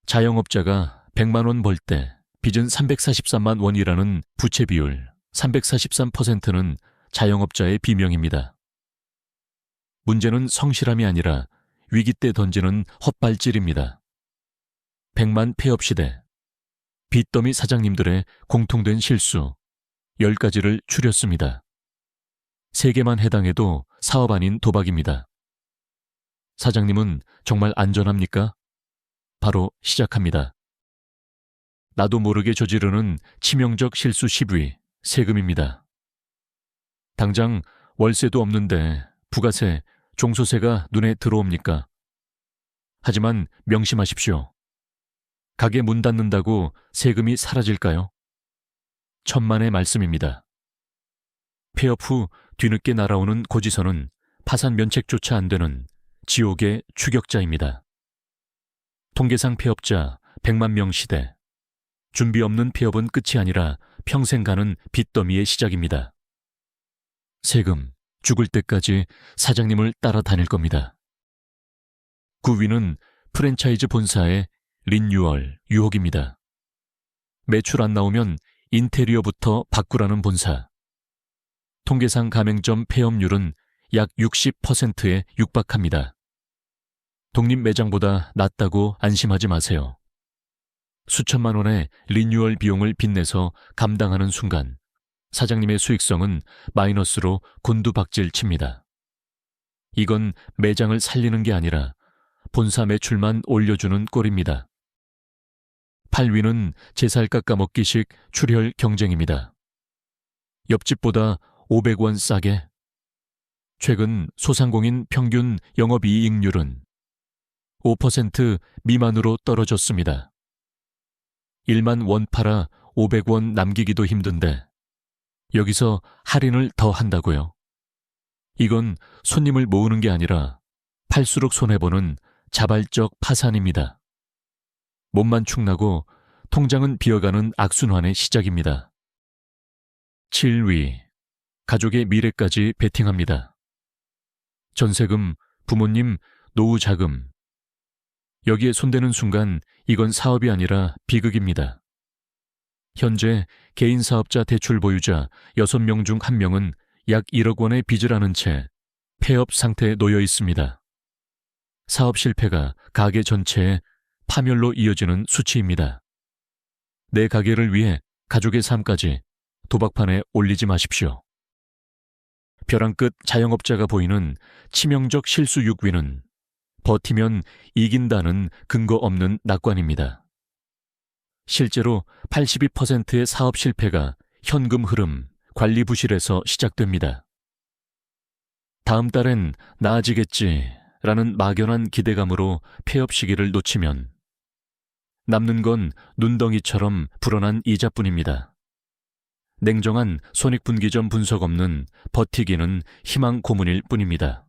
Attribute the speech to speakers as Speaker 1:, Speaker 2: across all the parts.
Speaker 1: 자영업자가 100만 원 벌 때 빚은 343만 원이라는 부채 비율 343%는 자영업자의 비명입니다. 문제는 성실함이 아니라 위기 때 던지는 헛발질입니다. 100만 폐업 시대, 빚더미 사장님들의 공통된 실수 10가지를 추렸습니다. 3개만 해당해도 사업 아닌 도박입니다. 사장님은 정말 안전합니까? 바로 시작합니다. 나도 모르게 저지르는 치명적 실수 10위, 세금입니다. 당장 월세도 없는데 부가세, 종소세가 눈에 들어옵니까? 하지만 명심하십시오. 가게 문 닫는다고 세금이 사라질까요? 천만의 말씀입니다. 폐업 후 뒤늦게 날아오는 고지서는 파산 면책조차 안 되는 지옥의 추격자입니다. 통계상 폐업자 100만 명 시대. 준비 없는 폐업은 끝이 아니라 평생 가는 빚더미의 시작입니다. 세금, 죽을 때까지 사장님을 따라다닐 겁니다. 9위는 프랜차이즈 본사의 리뉴얼, 유혹입니다. 매출 안 나오면 인테리어부터 바꾸라는 본사. 통계상 가맹점 폐업률은 약 60%에 육박합니다. 독립 매장보다 낫다고 안심하지 마세요. 수천만 원의 리뉴얼 비용을 빚내서 감당하는 순간 사장님의 수익성은 마이너스로 곤두박질 칩니다. 이건 매장을 살리는 게 아니라 본사 매출만 올려주는 꼴입니다. 8위는 제살 깎아먹기식 출혈 경쟁입니다. 옆집보다 500원 싸게. 최근 소상공인 평균 영업이익률은 5% 미만으로 떨어졌습니다. 1만 원 팔아 500원 남기기도 힘든데 여기서 할인을 더 한다고요? 이건 손님을 모으는 게 아니라 팔수록 손해보는 자발적 파산입니다. 몸만 축나고 통장은 비어가는 악순환의 시작입니다. 7위, 가족의 미래까지 베팅합니다. 전세금, 부모님, 노후 자금. 여기에 손대는 순간 이건 사업이 아니라 비극입니다. 현재 개인 사업자 대출 보유자 6명 중 1명은 약 1억 원의 빚을 안은 채 폐업 상태에 놓여 있습니다. 사업 실패가 가게 전체에 파멸로 이어지는 수치입니다. 내 가게를 위해 가족의 삶까지 도박판에 올리지 마십시오. 벼랑 끝 자영업자가 보이는 치명적 실수 6위는 버티면 이긴다는 근거 없는 낙관입니다. 실제로 82%의 사업 실패가 현금 흐름, 관리 부실에서 시작됩니다. 다음 달엔 나아지겠지라는 막연한 기대감으로 폐업 시기를 놓치면 남는 건 눈덩이처럼 불어난 이자뿐입니다. 냉정한 손익분기점 분석 없는 버티기는 희망 고문일 뿐입니다.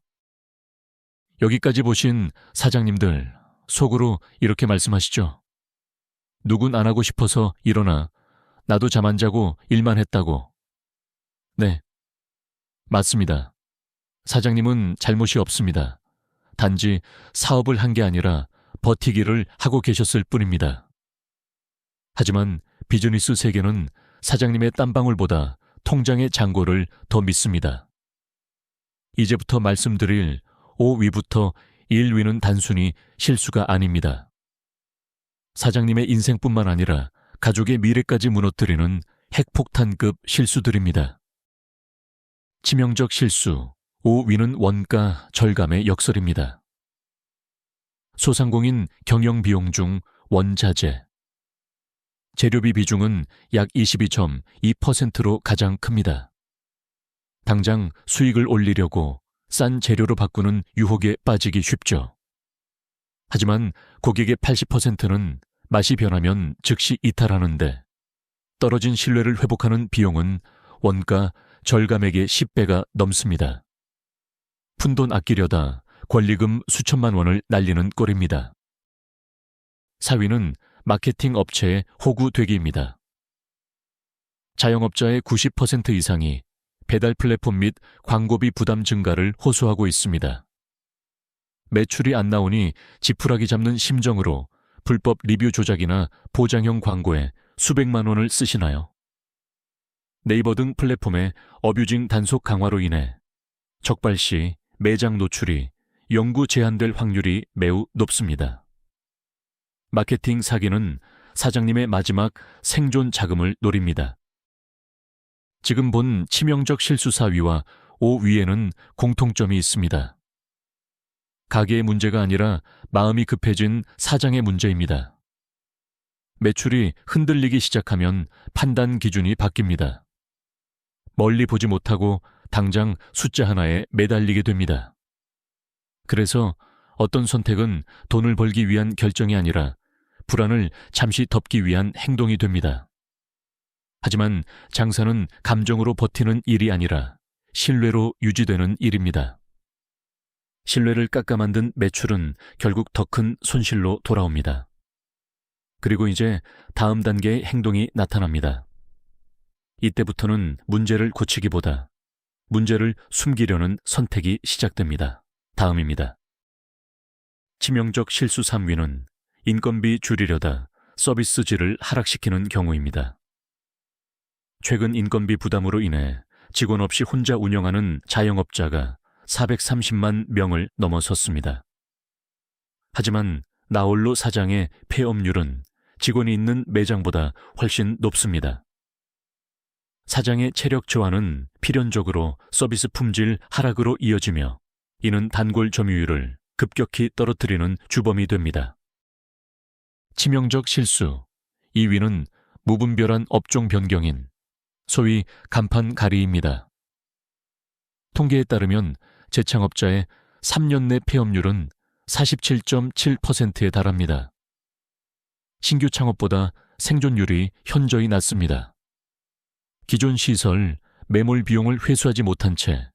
Speaker 1: 여기까지 보신 사장님들, 속으로 이렇게 말씀하시죠. 누군 안 하고 싶어서 일어나 나도 잠 안 자고 일만 했다고. 네, 맞습니다. 사장님은 잘못이 없습니다. 단지 사업을 한 게 아니라 버티기를 하고 계셨을 뿐입니다. 하지만 비즈니스 세계는 사장님의 땀방울보다 통장의 잔고를 더 믿습니다. 이제부터 말씀드릴 5위부터 1위는 단순히 실수가 아닙니다. 사장님의 인생뿐만 아니라 가족의 미래까지 무너뜨리는 핵폭탄급 실수들입니다. 치명적 실수 5위는 원가 절감의 역설입니다. 소상공인 경영비용 중 원자재. 재료비 비중은 약 22.2%로 가장 큽니다. 당장 수익을 올리려고 싼 재료로 바꾸는 유혹에 빠지기 쉽죠. 하지만 고객의 80%는 맛이 변하면 즉시 이탈하는데 떨어진 신뢰를 회복하는 비용은 원가 절감액의 10배가 넘습니다. 푼돈 아끼려다 권리금 수천만 원을 날리는 꼴입니다. 4위는 마케팅 업체의 호구되기입니다. 자영업자의 90% 이상이 배달 플랫폼 및 광고비 부담 증가를 호소하고 있습니다. 매출이 안 나오니 지푸라기 잡는 심정으로 불법 리뷰 조작이나 보장형 광고에 수백만 원을 쓰시나요? 네이버 등 플랫폼의 어뷰징 단속 강화로 인해 적발시 매장 노출이 영구 제한될 확률이 매우 높습니다. 마케팅 사기는 사장님의 마지막 생존 자금을 노립니다. 지금 본 치명적 실수 4위와 5위에는 공통점이 있습니다. 가게의 문제가 아니라 마음이 급해진 사장의 문제입니다. 매출이 흔들리기 시작하면 판단 기준이 바뀝니다. 멀리 보지 못하고 당장 숫자 하나에 매달리게 됩니다. 그래서 어떤 선택은 돈을 벌기 위한 결정이 아니라 불안을 잠시 덮기 위한 행동이 됩니다. 하지만 장사는 감정으로 버티는 일이 아니라 신뢰로 유지되는 일입니다. 신뢰를 깎아만든 매출은 결국 더 큰 손실로 돌아옵니다. 그리고 이제 다음 단계의 행동이 나타납니다. 이때부터는 문제를 고치기보다 문제를 숨기려는 선택이 시작됩니다. 다음입니다. 치명적 실수 3위는 인건비 줄이려다 서비스질을 하락시키는 경우입니다. 최근 인건비 부담으로 인해 직원 없이 혼자 운영하는 자영업자가 430만 명을 넘어섰습니다. 하지만 나홀로 사장의 폐업률은 직원이 있는 매장보다 훨씬 높습니다. 사장의 체력 저하는 필연적으로 서비스 품질 하락으로 이어지며 이는 단골 점유율을 급격히 떨어뜨리는 주범이 됩니다. 치명적 실수 2위는 무분별한 업종 변경인 소위 간판 가리입니다. 통계에 따르면 재창업자의 3년 내 폐업률은 47.7%에 달합니다. 신규 창업보다 생존율이 현저히 낮습니다. 기존 시설, 매몰 비용을 회수하지 못한 채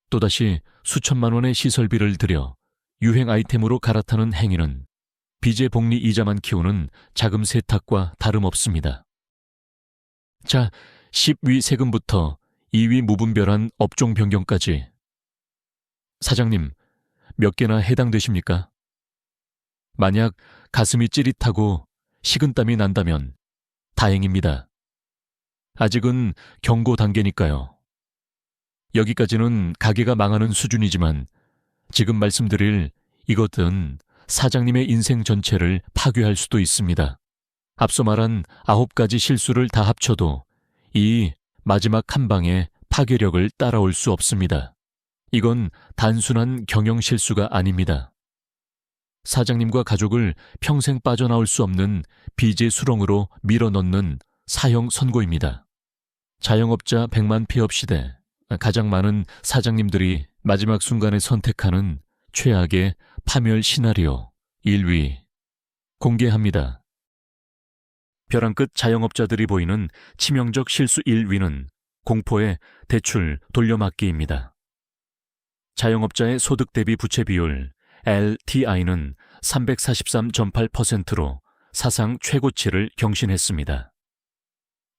Speaker 1: 또다시 수천만 원의 시설비를 들여 유행 아이템으로 갈아타는 행위는 빚의 복리 이자만 키우는 자금 세탁과 다름없습니다. 자, 10위 세금부터 2위 무분별한 업종 변경까지. 사장님, 몇 개나 해당되십니까? 만약 가슴이 찌릿하고 식은땀이 난다면 다행입니다. 아직은 경고 단계니까요. 여기까지는 가게가 망하는 수준이지만 지금 말씀드릴 이것은 사장님의 인생 전체를 파괴할 수도 있습니다. 앞서 말한 9가지 실수를 다 합쳐도 이 마지막 한 방에 파괴력을 따라올 수 없습니다. 이건 단순한 경영 실수가 아닙니다. 사장님과 가족을 평생 빠져나올 수 없는 빚의 수렁으로 밀어넣는 사형 선고입니다. 자영업자 100만 폐업 시대, 가장 많은 사장님들이 마지막 순간에 선택하는 최악의 파멸 시나리오 1위 공개합니다. 벼랑 끝 자영업자들이 보이는 치명적 실수 1위는 공포의 대출 돌려막기입니다. 자영업자의 소득 대비 부채 비율 LTI는 343.8%로 사상 최고치를 경신했습니다.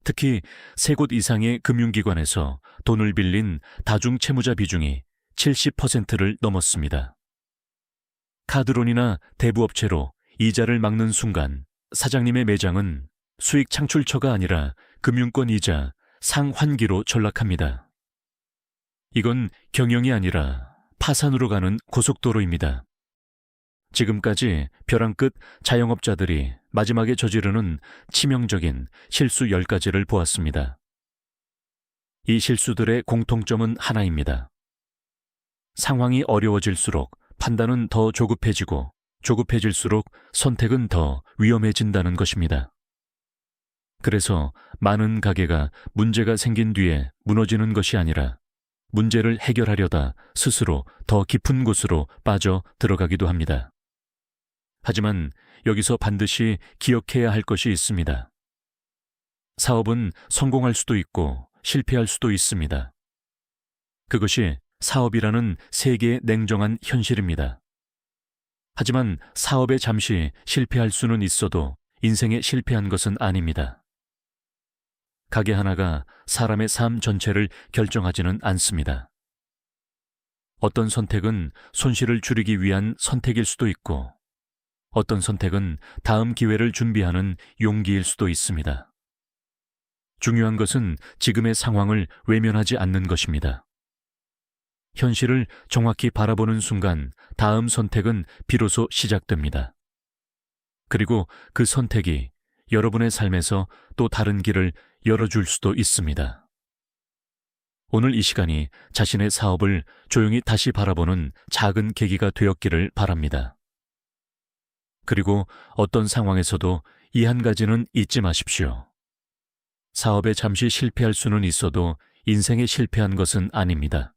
Speaker 1: 특히 3곳 이상의 금융기관에서 돈을 빌린 다중채무자 비중이 70%를 넘었습니다. 카드론이나 대부업체로 이자를 막는 순간 사장님의 매장은 수익 창출처가 아니라 금융권 이자 상환기로 전락합니다. 이건 경영이 아니라 파산으로 가는 고속도로입니다. 지금까지 벼랑 끝 자영업자들이 마지막에 저지르는 치명적인 실수 10가지를 보았습니다. 이 실수들의 공통점은 하나입니다. 상황이 어려워질수록 판단은 더 조급해지고 조급해질수록 선택은 더 위험해진다는 것입니다. 그래서 많은 가게가 문제가 생긴 뒤에 무너지는 것이 아니라 문제를 해결하려다 스스로 더 깊은 곳으로 빠져 들어가기도 합니다. 하지만 여기서 반드시 기억해야 할 것이 있습니다. 사업은 성공할 수도 있고 실패할 수도 있습니다. 그것이 사업이라는 세계의 냉정한 현실입니다. 하지만 사업에 잠시 실패할 수는 있어도 인생에 실패한 것은 아닙니다. 가게 하나가 사람의 삶 전체를 결정하지는 않습니다. 어떤 선택은 손실을 줄이기 위한 선택일 수도 있고 어떤 선택은 다음 기회를 준비하는 용기일 수도 있습니다. 중요한 것은 지금의 상황을 외면하지 않는 것입니다. 현실을 정확히 바라보는 순간 다음 선택은 비로소 시작됩니다. 그리고 그 선택이 여러분의 삶에서 또 다른 길을 열어줄 수도 있습니다. 오늘 이 시간이 자신의 사업을 조용히 다시 바라보는 작은 계기가 되었기를 바랍니다. 그리고 어떤 상황에서도 이 한 가지는 잊지 마십시오. 사업에 잠시 실패할 수는 있어도 인생에 실패한 것은 아닙니다.